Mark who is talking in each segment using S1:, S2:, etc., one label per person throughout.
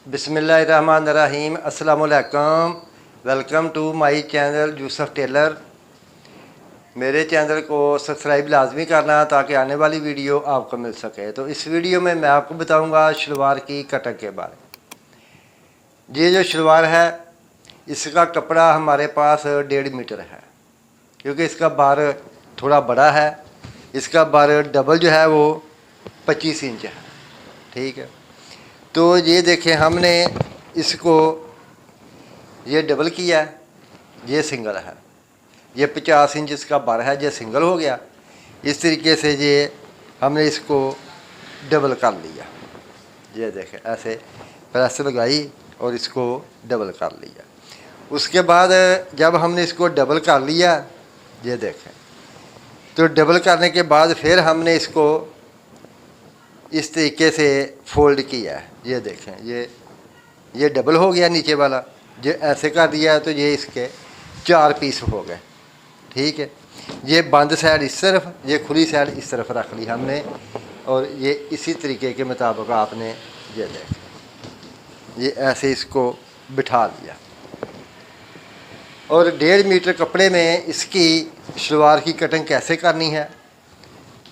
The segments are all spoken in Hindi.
S1: बिस्मिल्लाहिर्रहमानिर्रहीम। अस्सलाम वालेकुम। Welcome to my channel Yusuf tailor. मेरे चैनल को सब्सक्राइब लाजमी करना ताकि आने वाली वीडियो आपको मिल सके। तो इस वीडियो में मैं आपको बताऊंगा शलवार की कटिंग के बारे में। ये जो शलवार है इसका कपड़ा हमारे पास 1.5 मीटर है, क्योंकि इसका बार थोड़ा बड़ा है। इसका बार डबल जो है वो 25 इंच है। ठीक है, तो ये देखें हमने इसको ये डबल किया है, ये सिंगल है। ये 50 इंच इसका बार है, ये सिंगल हो गया। इस तरीके से ये हमने इसको डबल कर लिया। ये देखें ऐसे प्रेस लगाई और इसको डबल कर लिया। उसके बाद जब हमने इसको डबल कर लिया, ये देखें, तो डबल करने के बाद फिर हमने इसको इस तरीके से फोल्ड किया है। ये देखें, ये डबल हो गया नीचे वाला। जो ऐसे कर दिया है तो ये इसके 4 पीस हो गए। ठीक है, ये बंद साइड इस तरफ, ये खुली साइड इस तरफ रख ली हमने, और ये इसी तरीके के मुताबिक आपने ये देखें, ये ऐसे इसको बिठा दिया। और 1.5 मीटर कपड़े में इसकी शलवार की कटिंग कैसे करनी है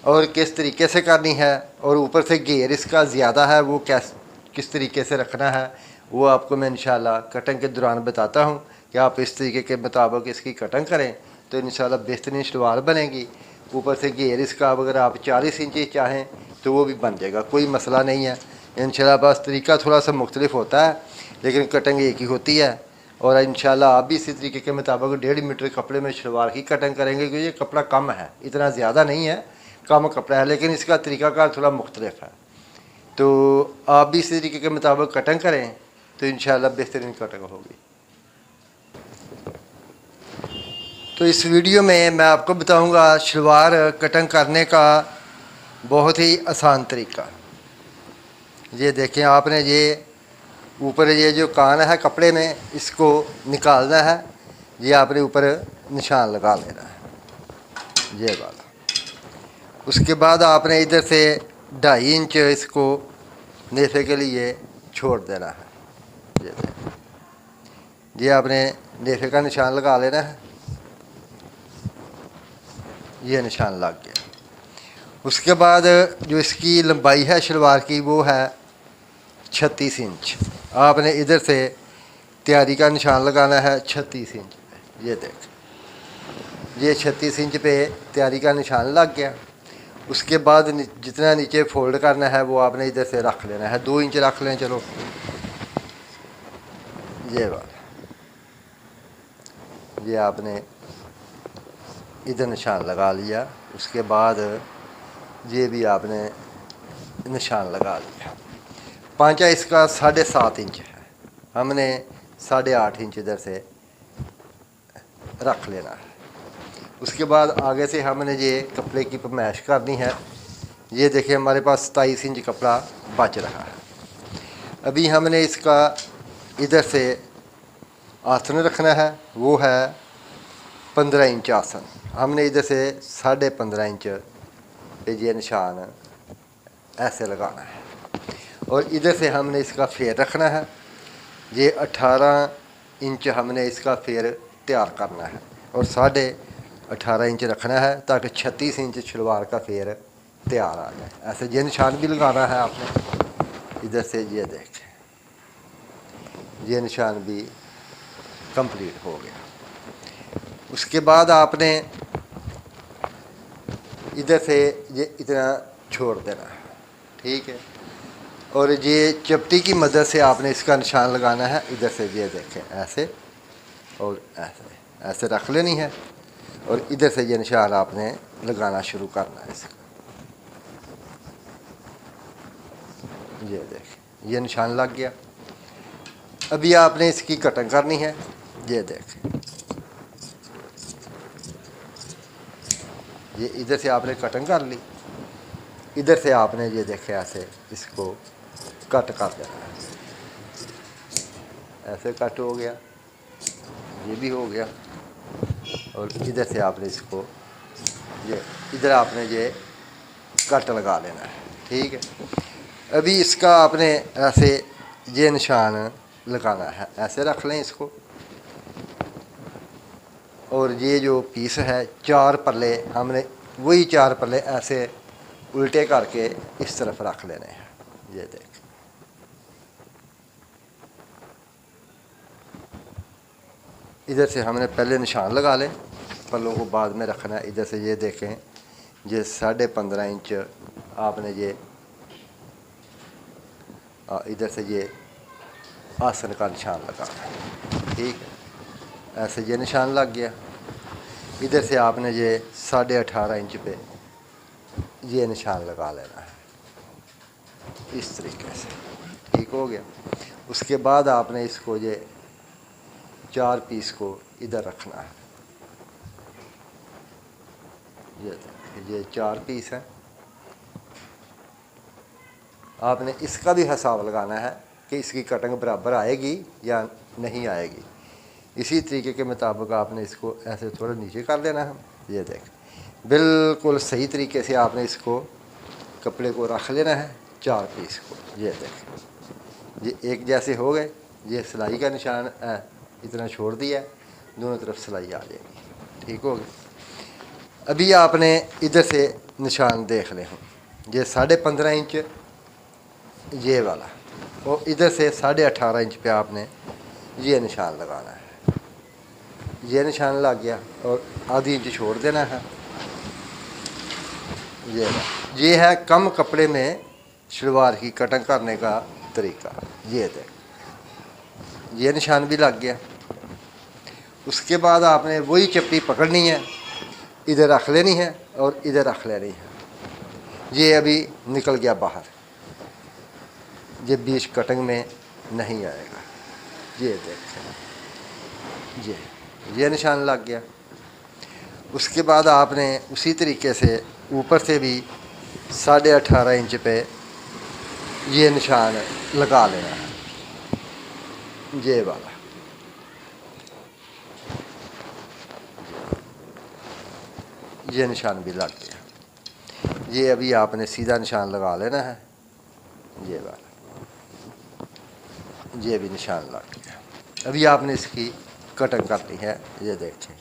S1: और किस तरीके से करनी है, और ऊपर से घेर इसका ज़्यादा है वो किस तरीके से रखना है, वो आपको मैं इंशाल्लाह कटिंग के दौरान बताता हूँ कि आप इस तरीके के मुताबिक इसकी कटिंग करें तो इंशाल्लाह बेहतरीन शलवार बनेगी। ऊपर से घेर इसका अगर आप 40 इंच चाहें तो वो भी बन जाएगा, कोई मसला नहीं है इंशाल्लाह। बस तरीका थोड़ा सा मुख्तलिफ होता है लेकिन कटिंग एक ही होती है। और इंशाल्लाह आप भी इसी तरीके के मुताबिक 1.5 मीटर कपड़े में शलवार की कटिंग करेंगे, क्योंकि ये कपड़ा कम है, इतना ज़्यादा नहीं है, कम कपड़ा है, लेकिन इसका तरीक़ाकार थोड़ा मुख्तलिफ है। तो आप भी इसी तरीके के मुताबिक कटिंग करें तो इंशाल्लाह बेहतरीन कटिंग होगी। तो इस वीडियो में मैं आपको बताऊंगा शलवार कटिंग करने का बहुत ही आसान तरीका। ये देखें, आपने ये ऊपर ये जो कान है कपड़े में, इसको निकालना है। ये आपने ऊपर निशान लगा लेना है, ये वाला। उसके बाद आपने इधर से 2.5 इंच इसको नेफे के लिए छोड़ देना है। ये आपने नेफे का निशान लगा लेना है, ये निशान लग गया। उसके बाद जो इसकी लंबाई है शलवार की वो है 36 इंच। आपने इधर से तैयारी का निशान लगाना है 36 इंच पे। ये देख, ये 36 इंच पे तैयारी का निशान लग गया। उसके बाद जितना नीचे फोल्ड करना है वो आपने इधर से रख लेना है, 2 इंच रख लें। चलो, ये वाला, ये आपने इधर निशान लगा लिया। उसके बाद ये भी आपने निशान लगा लिया। पांचा इसका 7.5 इंच है, हमने 8.5 इंच इधर से रख लेना है। उसके बाद आगे से हमने ये कपड़े की पैमाइश करनी है। ये देखिए हमारे पास 27 इंच कपड़ा बच रहा है। अभी हमने इसका इधर से आसन रखना है, वो है 15 इंच आसन। हमने इधर से 15.5 इंच पे ये निशान ऐसे लगाना है, और इधर से हमने इसका फेर रखना है। ये 18 इंच हमने इसका फेर तैयार करना है, और 18.5 इंच रखना है ताकि 36 इंच शलवार का फेर तैयार आ जाए। ऐसे ये निशान भी लगाना है आपने इधर से। ये देखें, ये निशान भी कंप्लीट हो गया। उसके बाद आपने इधर से ये इतना छोड़ देना है, ठीक है। और ये चपटी की मदद से आपने इसका निशान लगाना है इधर से। ये देखें ऐसे और ऐसे रख लेनी है, और इधर से ये निशान आपने लगाना शुरू करना है इसका। ये देखें, ये निशान लग गया। अभी आपने इसकी कटिंग करनी है। ये देखें, ये इधर से आपने कटिंग कर ली। इधर से आपने ये देखे ऐसे इसको कट कर देना है। ऐसे कट हो गया, ये भी हो गया, और इधर से आपने इसको ये इधर आपने ये कट लगा लेना है, ठीक है। अभी इसका आपने ऐसे ये निशान लगाना है। ऐसे रख लें इसको। और ये जो पीस है 4 पल्ले हमने वही 4 पल्ले ऐसे उल्टे करके इस तरफ रख लेने हैं। ये देख, इधर से हमने पहले निशान लगा ले, पल्लों को बाद में रखना है। इधर से ये देखें, ये 15.5 इंच आपने ये इधर से ये आसन का निशान लगाना है। ठीक है, ऐसे ये निशान लग गया। इधर से आपने ये 18.5 इंच पे ये निशान लगा लेना है इस तरीके से। ठीक हो गया। उसके बाद आपने इसको ये 4 पीस को इधर रखना है। ये 4 पीस है। आपने इसका भी हिसाब लगाना है कि इसकी कटिंग बराबर आएगी या नहीं आएगी। इसी तरीके के मुताबिक आपने इसको ऐसे थोड़ा नीचे कर लेना है। ये देख, बिल्कुल सही तरीके से आपने इसको कपड़े को रख लेना है 4 पीस को। ये देख, ये एक जैसे हो गए। ये सिलाई का निशान है, इतना छोड़ दिया, दोनों तरफ सिलाई आ जाएगी। ठीक हो गया। अभी आपने इधर से निशान देख ले हूँ, ये 15.5 इंच ये वाला, और इधर से 18.5 इंच पे आपने ये निशान लगाना है। ये निशान लग गया और आधी इंच छोड़ देना है। ये है कम कपड़े में शलवार की कटिंग करने का तरीका। ये देख, ये निशान भी लग गया। उसके बाद आपने वही चपटी पकड़नी है, इधर रख लेनी है और इधर रख लेनी है। ये अभी निकल गया बाहर, ये बीच कटिंग में नहीं आएगा। ये देखें, ये निशान लग गया। उसके बाद आपने उसी तरीके से ऊपर से भी 18.5 इंच पे ये निशान लगा लेना है, ये वाला। ये निशान भी लग गया। ये अभी आपने सीधा निशान लगा लेना है, ये वाला। ये भी निशान लग गया। अभी आपने इसकी कटिंग करनी है। ये देखें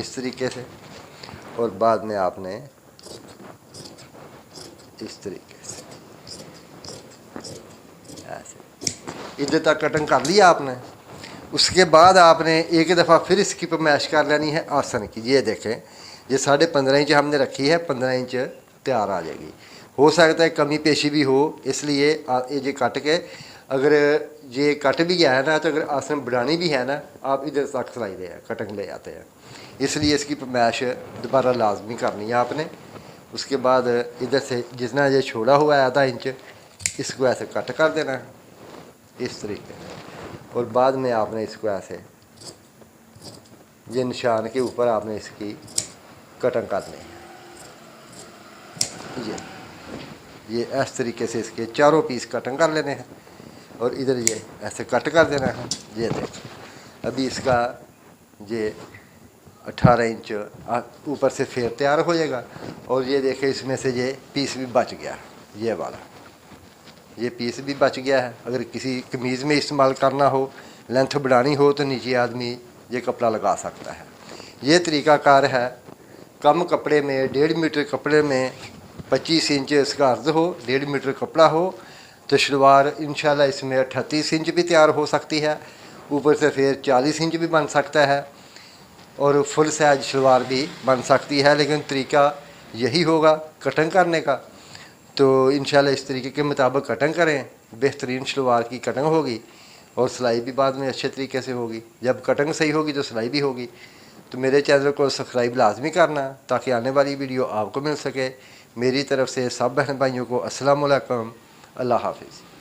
S1: इस तरीके से, और बाद में आपने इस तरीके से ऐसे इधर तक कटिंग कर लिया आपने। उसके बाद आपने एक दफ़ा फिर इसकी पैमाइश कर लेनी है आसन की। ये देखें, ये 15.5 इंच हमने रखी है, 15 इंच तैयार आ जाएगी। हो सकता है कमी पेशी भी हो, इसलिए ये कट के, अगर ये कट भी गया है ना, तो अगर आसन बढ़ानी भी है ना, आप इधर तक सिलाई दे कटिंग ले आते हैं। इसलिए इसकी पैमाइश दोबारा लाजमी करनी है आपने। उसके बाद इधर से जितना ये छोड़ा हुआ है आधा इंच, इसको ऐसे कट कर देना है इस तरीके से। और बाद में आपने इसको ऐसे ये निशान के ऊपर आपने इसकी कटिंग करनी है। ये इस तरीके से इसके चारों पीस कटिंग कर लेने हैं और इधर ये ऐसे कट कर देना है। ये देख, अभी इसका ये 18 इंच ऊपर से फिर तैयार हो जाएगा। और ये देखें, इसमें से ये पीस भी बच गया, ये वाला ये पीस भी बच गया है। अगर किसी कमीज़ में इस्तेमाल करना हो, लेंथ बढ़ानी हो, तो नीचे आदमी ये कपड़ा लगा सकता है। ये तरीक़ाकार है। कम कपड़े में 1.5 मीटर कपड़े में 25 इंच इसका अर्ज़ हो, 1.5 मीटर कपड़ा हो, तो शलवार इंशाल्लाह इसमें 38 इंच भी तैयार हो सकती है। ऊपर से फिर 40 इंच भी बन सकता है और फुल साइज शलवार भी बन सकती है। लेकिन तरीका यही होगा कटिंग करने का। तो इंशाल्लाह इस तरीके के मुताबिक कटिंग करें, बेहतरीन शलवार की कटिंग होगी और सिलाई भी बाद में अच्छे तरीके से होगी। जब कटिंग सही होगी तो सिलाई भी होगी। तो मेरे चैनल को सब्सक्राइब लाजमी करना ताकि आने वाली वीडियो आपको मिल सके। मेरी तरफ से सब बहन भाइयों को अस्सलाम वालेकुम, अल्लाह हाफिज़।